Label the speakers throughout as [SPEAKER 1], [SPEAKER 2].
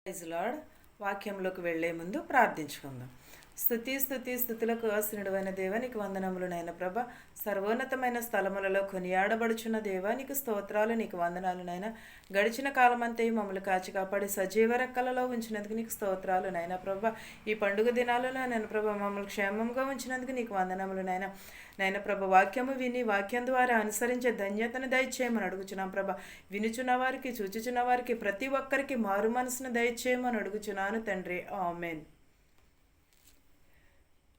[SPEAKER 1] Praise lord. వాక్యంలోకి వెళ్లే ముందు ప్రార్థించుకుందాం. స్థుతులకు ఆశ్రయుడైన దేవానికి వందనములు నైనా ప్రభ. సర్వోన్నతమైన స్థలములలో కొనియాడబడుచున్న దేవానికి స్తోత్రాలు, నీకు వందనాలు నైనా. గడిచిన కాలమంతా మమ్మల్ని కాచి కాపాడి సజీవ రెక్కలలో ఉంచినందుకు నీకు స్తోత్రాలు నైనా ప్రభ. ఈ పండుగ దినాలలో నేను ప్రభ మమ్మల్ని క్షేమంగా ఉంచినందుకు నీకు వందనములు నైనా. నైనా ప్రభ, వాక్యము విని వాక్యం ద్వారా అనుసరించే ధన్యతను దయచేయమని అడుగుచున్నాం ప్రభ. వినుచున్న వారికి, చూచుచున్న వారికి, ప్రతి ఒక్కరికి మారు మనసును దయచేయమని అడుగుచున్నాను తండ్రి. ఆమేన్.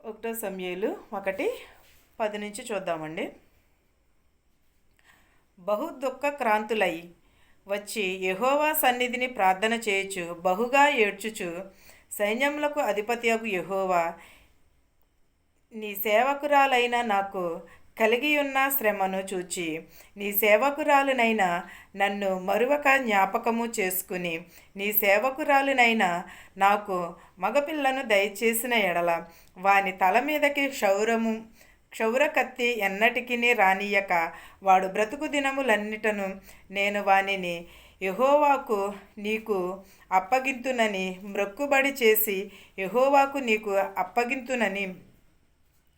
[SPEAKER 1] 1 సమూయేలు 1:10 నుంచి చూద్దామండి. బహు దుఃఖ క్రాంతులై వచ్చి యెహోవా సన్నిధిని ప్రార్థన చేయుచు బహుగా ఏడ్చుచు, సైన్యములకు అధిపతియగు యెహోవా, నీ సేవకురాలైన నాకు కలిగియున్న శ్రమను చూచి నీ సేవకురాలునైనా నన్ను మరువక జ్ఞాపకము చేసుకుని నీ సేవకురాలునైనా నాకు మగపిల్లను దయచేసిన ఎడల వాని తల మీదకి క్షౌర కత్తి ఎన్నటికీ రానియక వాడు బ్రతుకు దినములన్నిటను నేను వానిని యెహోవాకు నీకు అప్పగింతునని మ్రొక్కుబడి చేసి యెహోవాకు నీకు అప్పగింతునని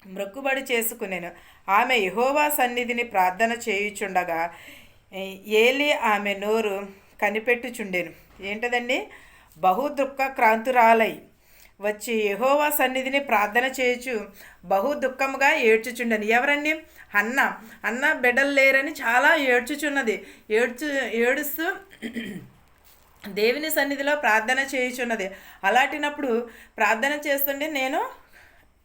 [SPEAKER 1] మ్రొక్కుబడి చేసుకునేను. ఆమె యెహోవా సన్నిధిని ప్రార్థన చేయుచుండగా ఏలీ ఆమె నోరు కనిపెట్టుచుండెను. ఏంటదండి? బహు దుఃఖ క్రాంతురాలై వచ్చి యెహోవా సన్నిధిని ప్రార్థన చేయుచు బహు దుఃఖముగా ఏడ్చుచుండెను. ఎవరండి? అన్న బిడ్డలు లేరని చాలా ఏడ్చుచున్నది. ఏడుస్తూ దేవుని సన్నిధిలో ప్రార్థన చేయుచున్నది. అలాంటినప్పుడు ప్రార్థన చేస్తుంటే నేను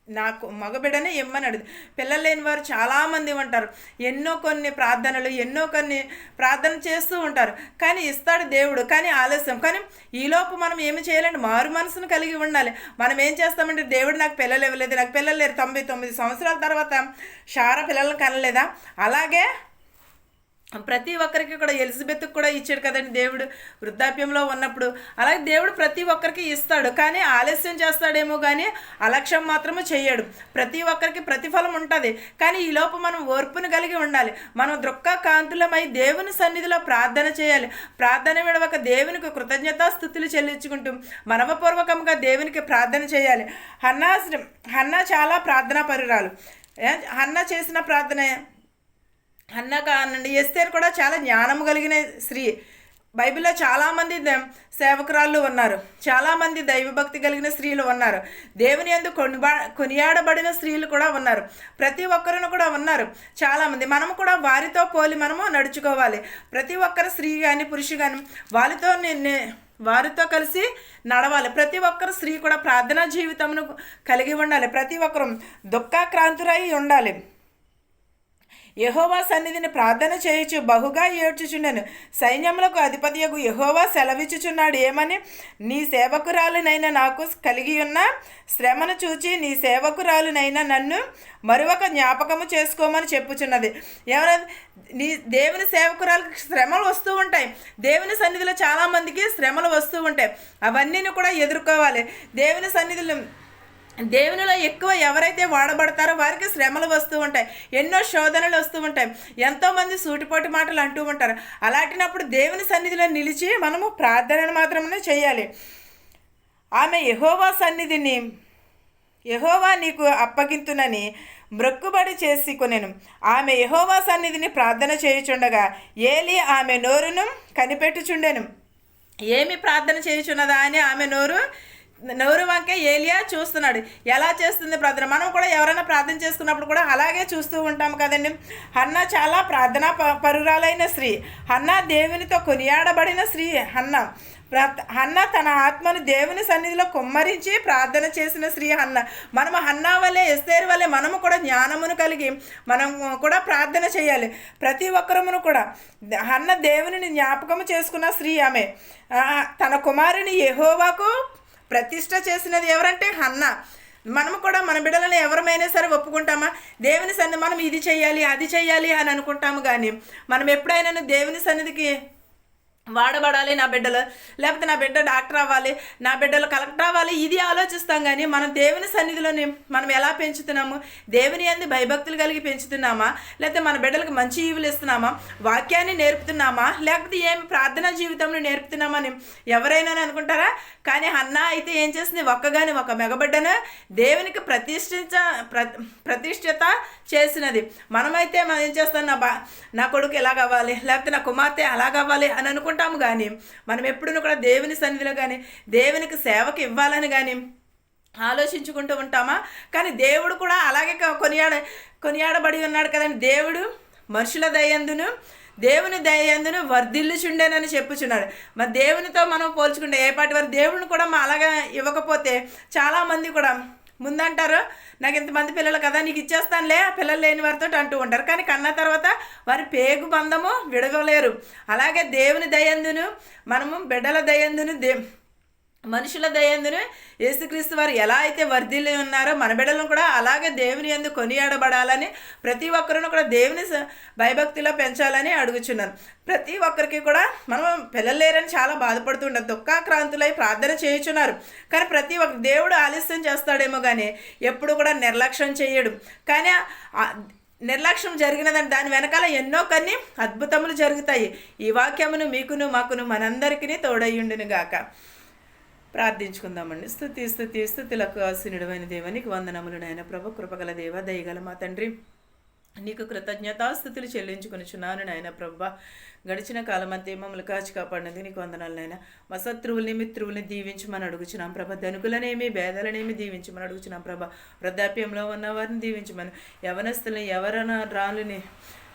[SPEAKER 1] నాకు మగబిడ్డనే ఇమ్మని అడుగు. పిల్లలు లేని వారు చాలామంది ఉంటారు. కొన్ని ప్రార్థన చేస్తూ ఉంటారు, కానీ ఇస్తాడు దేవుడు, కానీ ఆలస్యం. కానీ ఈలోపు మనం ఏమి చేయాలంటే మారు మనసును కలిగి ఉండాలి. మనం ఏం చేస్తామంటే, దేవుడు నాకు పిల్లలు ఇవ్వలేదు, నాకు పిల్లలు లేరు, 99 సంవత్సరాల తర్వాత షారా పిల్లలను కనలేదా? అలాగే ప్రతి ఒక్కరికి కూడా ఎలిజబెత్కి కూడా ఇచ్చాడు కదండి దేవుడు వృద్ధాప్యంలో ఉన్నప్పుడు. అలాగే దేవుడు ప్రతి ఒక్కరికి ఇస్తాడు, కానీ ఆలస్యం చేస్తాడేమో, కానీ అలక్ష్యం మాత్రము చేయడు. ప్రతి ఒక్కరికి ప్రతిఫలం ఉంటుంది, కానీ ఈలోపు మనం ఓర్పును కలిగి ఉండాలి. మనం దుఃఖ కాంతులమై దేవుని సన్నిధిలో ప్రార్థన చేయాలి. ప్రార్థన విడవక దేవునికి కృతజ్ఞతాస్తుతులు చెల్లించుకుంటూ మనవపూర్వకంగా దేవునికి ప్రార్థన చేయాలి. హన్నా చాలా ప్రార్థనా పరురాలు. హన్నా చేసిన ప్రార్థన హన్నా కానండి. ఎస్తేరు కూడా చాలా జ్ఞానము కలిగిన స్త్రీ. బైబిల్లో చాలామంది సేవకురాళ్ళు ఉన్నారు, చాలామంది దైవభక్తి కలిగిన స్త్రీలు ఉన్నారు, దేవుని యందు కొనియాడబడిన స్త్రీలు కూడా ఉన్నారు. ప్రతి ఒక్కరును కూడా ఉన్నారు చాలామంది. మనము కూడా వారితో పోలి మనము నడుచుకోవాలి. ప్రతి ఒక్కరు స్త్రీ కానీ పురుషు కానీ వారితో కలిసి నడవాలి. ప్రతి ఒక్కరు స్త్రీ కూడా ప్రార్థనా జీవితమును కలిగి ఉండాలి. ప్రతి ఒక్కరు దుఃఖాక్రాంతురై ఉండాలి. యెహోవా సన్నిధిని ప్రార్థన చేయుచు బహుగా ఏడ్చుచుండెను. సైన్యములకు అధిపతియగు యెహోవా సెలవిచ్చుచున్నాడు ఏమని? నీ సేవకురాలునైనా నాకు కలిగి ఉన్న శ్రమను చూచి నీ సేవకురాలునైనా నన్ను మరొక జ్ఞాపకము చేసుకోమని చెప్పుచున్నది. నీ దేవుని సేవకురాలకు శ్రమలు వస్తూ ఉంటాయి. దేవుని సన్నిధిలో చాలామందికి శ్రమలు వస్తూ ఉంటాయి. అవన్నీ కూడా ఎదుర్కోవాలి. దేవునిలో ఎక్కువ ఎవరైతే వాడబడతారో వారికి శ్రమలు వస్తూ ఉంటాయి, ఎన్నో శోధనలు వస్తూ ఉంటాయి, ఎంతోమంది సూటిపోటి మాటలు అంటూ ఉంటారు. అలాంటినప్పుడు దేవుని సన్నిధిలో నిలిచి మనము ప్రార్థనను మాత్రమే చేయాలి. ఆమె యెహోవా నీకు అప్పగింతునని మ్రొక్కుబడి చేసుకొనెను. ఆమె యెహోవా సన్నిధిని ప్రార్థన చేయుచుండగా ఏలీ ఆమె నోరును కనిపెట్టుచుండెను. ఏమి ప్రార్థన చేయుచున్నదా అని ఆమె నోరు వంకే ఏలియా చూస్తున్నాడు. ఎలా చేస్తుంది ప్రార్థన? మనం కూడా ఎవరైనా ప్రార్థన చేసుకున్నప్పుడు కూడా అలాగే చూస్తూ ఉంటాం కదండి. హన్నా చాలా ప్రార్థనా పరురాలైన స్త్రీ. హన్నా దేవునితో కొనియాడబడిన స్త్రీ. హన్నా తన ఆత్మను దేవుని సన్నిధిలో కుమ్మరించి ప్రార్థన చేసిన స్త్రీ హన్నా. మనము హన్నా వల్లే, ఎస్తేరు వల్లే మనము కూడా జ్ఞానమును కలిగి మనం కూడా ప్రార్థన చేయాలి. ప్రతి ఒక్కరమును కూడా హన్నా దేవుని జ్ఞాపకము చేసుకున్న స్త్రీ. ఆమె తన కుమారుని యెహోవాకు ప్రతిష్ట చేసినది ఎవరంటే హన్నా. మనము కూడా మన బిడ్డలను ఎవరమైనా సరే ఒప్పుకుంటామా? దేవుని సన్నిధి మనం ఇది చేయాలి అది చేయాలి అని అనుకుంటాము, కానీ మనం ఎప్పుడైనా దేవుని సన్నిధికి వాడబడాలి నా బిడ్డలు, లేకపోతే నా బిడ్డ డాక్టర్ అవ్వాలి, నా బిడ్డలు కలెక్టర్ అవ్వాలి, ఇది ఆలోచిస్తాం. కానీ మనం దేవుని సన్నిధిలోని మనం ఎలా పెంచుతున్నాము? దేవుని యందు భయభక్తులు కలిగి పెంచుతున్నామా? లేకపోతే మన బిడ్డలకు మంచి ఈవులు ఇస్తున్నామా? వాక్యాన్ని నేర్పుతున్నామా? లేకపోతే ఏమి ప్రార్థనా జీవితంలో నేర్పుతున్నామని ఎవరైనా అనుకుంటారా? కానీ హన్నా అయితే ఏం చేస్తుంది? ఒక మెగబిడ్డను దేవునికి ప్రతిష్ఠిత చేసినది. మనమైతే మనం ఏం చేస్తాం? నా కొడుకు ఎలా కావాలి, లేకపోతే నా కుమార్తె అలా కావాలి అని అనుకుంటాము. కానీ మనం ఎప్పుడూ కూడా దేవుని సన్నిధిలో కానీ దేవునికి సేవకు ఇవ్వాలని కానీ ఆలోచించుకుంటూ ఉంటామా? కానీ దేవుడు కూడా అలాగే కొనియాడబడి ఉన్నాడు కదండి. దేవుడు మనుషుల దయందును దేవుని దయందును వర్ధిల్లుచుండేనని చెప్పుచున్నాడు. మరి దేవునితో మనం పోల్చుకుంటే ఏ పాటి వారు దేవుడిని కూడా అలాగా ఇవ్వకపోతే చాలామంది కూడా ముందంటారు, నాకు ఇంతమంది పిల్లలు కదా, నీకు ఇచ్చేస్తానులే పిల్లలు లేని వారితో అంటూ ఉంటారు. కానీ కన్నా తర్వాత వారి పేగు బంధము విడవలేరు. అలాగే దేవుని దయందును మనము బిడ్డల దయందును మనుషుల దయందును యేసుక్రీస్తు వారు ఎలా అయితే వర్ధిల్లి ఉన్నారో మన బిడ్డలను కూడా అలాగే దేవుని యందు కొనియాడబడాలని, ప్రతి ఒక్కరిని కూడా దేవుని భయభక్తిలో పెంచాలని అడుగుచున్నారు. ప్రతి ఒక్కరికి కూడా మనం పిల్లలు లేరని చాలా బాధపడుతుంటారు, దుఃఖాక్రాంతులై ప్రార్థన చేయుచున్నారు. కానీ ప్రతి ఒక్క దేవుడు ఆలస్యం చేస్తాడేమో కానీ ఎప్పుడు కూడా నిర్లక్ష్యం చేయడు. కానీ నిర్లక్ష్యం జరిగినదని దాని వెనకాల ఎన్నో కొన్ని అద్భుతములు జరుగుతాయి. ఈ వాక్యమును మీకును మాకును మనందరికీ తోడయ్యుండును గాక. ప్రార్థించుకుందామండి. స్తుతులకు ఆసీనుడైన దేవా, నీకు వందనములు నాయన ప్రభు. కృపగల దేవ, దయగల మా తండ్రి, నీకు కృతజ్ఞతాస్తుతులు చెల్లించుకొనిచున్నాను నాయన ప్రభా. గడిచిన కాలం అంతే మమ్మల్ని కాచి కాపాడినందుకు నీకు వందనాలు నాయన. మా శత్రువుల్ని మిత్రువుల్ని దీవించమని అడుగుచున్నాం ప్రభా. ధనుకులనేమి భేదాలనేమి దీవించమని అడుగుచున్నాం ప్రభా. వృద్ధాప్యంలో ఉన్న వారిని దీవించమని, యవనస్తుల్ని రాళ్ళని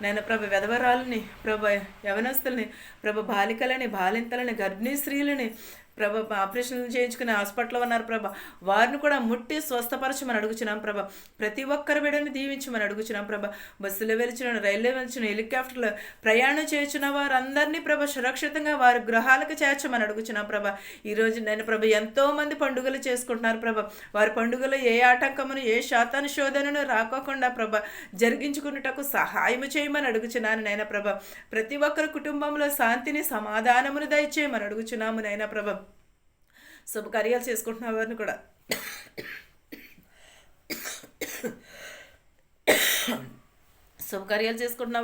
[SPEAKER 1] నాయన ప్రభ, విధవరాలని ప్రభ, యవనస్తుల్ని ప్రభ, బాలికలని బాలింతలని గర్భిణీ స్త్రీలని ప్రభ, ఆపరేషన్లు చేయించుకుని హాస్పిటల్లో ఉన్నారు ప్రభ, వారిని కూడా ముట్టి స్వస్థపరచమని అడుగుచున్నాం ప్రభ. ప్రతి ఒక్కరి బిడ్డని దీవించమని అడుగుచున్నాం ప్రభ. బస్సులో వెళ్చిన, రైల్లో వెళ్చిన, హెలికాప్టర్లో ప్రయాణం చేయించిన వారందరినీ ప్రభ సురక్షితంగా వారి గృహాలకు చేర్చమని అడుగుచున్నాం ప్రభ. ఈరోజు నేను ప్రభ ఎంతోమంది పండుగలు చేసుకుంటున్నారు ప్రభ. వారి పండుగలో ఏ ఆటంకమును ఏ శాతాను శోధనను రాకోకుండా ప్రభ జరిగించుకున్నటకు సహాయం చేయమని అడుగుచున్నాను నాయన ప్రభ. ప్రతి ఒక్కరి కుటుంబంలో శాంతిని సమాధానమును దయచేయమని అడుగుచున్నాము నాయన ప్రభ. శుభకార్యాలు చేసుకుంటున్న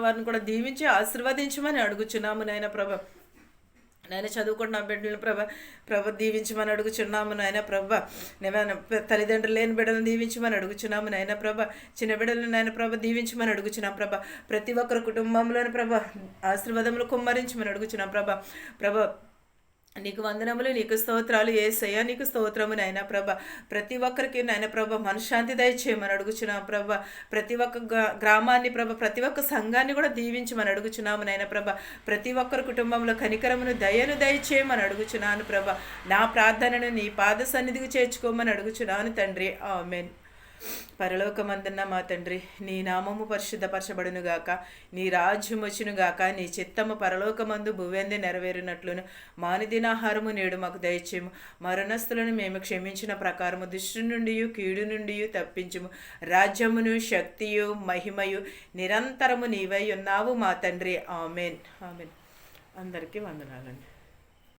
[SPEAKER 1] వారిని కూడా దీవించి ఆశీర్వదించమని అడుగుచున్నాము నాయన ప్రభ. నేను చదువుకుంటున్న బిడ్డలను ప్రభ దీవించమని అడుగుచున్నాము నాయన ప్రభ. తల్లిదండ్రులు లేని బిడ్డలను దీవించమని అడుగుచున్నాము నాయన ప్రభ. చిన్న బిడ్డలను నాయన ప్రభ దీవించమని అడుగుచున్నాం ప్రభ. ప్రతి ఒక్కరు కుటుంబంలోని ప్రభ ఆశీర్వాదములు కుమ్మరించమని అడుగుచున్నాం ప్రభ. నీకు వందనములు, నీకు స్తోత్రాలు యేసయ్య, నీకు స్తోత్రము నాయన ప్రభ. ప్రతి ఒక్కరికి నాయన ప్రభ మనశ్శాంతి దయచేయమని అడుగుచున్నాం ప్రభ. ప్రతి ఒక్క గ్రామాన్ని ప్రభ, ప్రతి ఒక్క సంఘాన్ని కూడా దీవించమని అడుగుచున్నాము నాయన ప్రభ. ప్రతి ఒక్కరి కుటుంబంలో కనికరమును దయను దయచేయమని అడుగుచున్నాను ప్రభ. నా ప్రార్థనను నీ పాద సన్నిధికి చేర్చుకోమని అడుగుచున్నాను తండ్రి. ఆమేన్. పరలోకమందున్న మా తండ్రి, నీ నామము పరిశుద్ధపరచబడునుగాక, నీ రాజ్యం వచ్చునుగాక, నీ చిత్తము పరలోకమందు భువెందు నెరవేరినట్లును మానుదినాహారము నేడు మాకు దయచేయము. మరణస్థులను మేము క్షమించిన ప్రకారము దుష్టు నుండి కీడు నుండి తప్పించుము. రాజ్యమును శక్తియు మహిమయు నిరంతరము నీవై ఉన్నావు మా తండ్రి. ఆమెన్. ఆమెన్. అందరికీ వందనాలండి.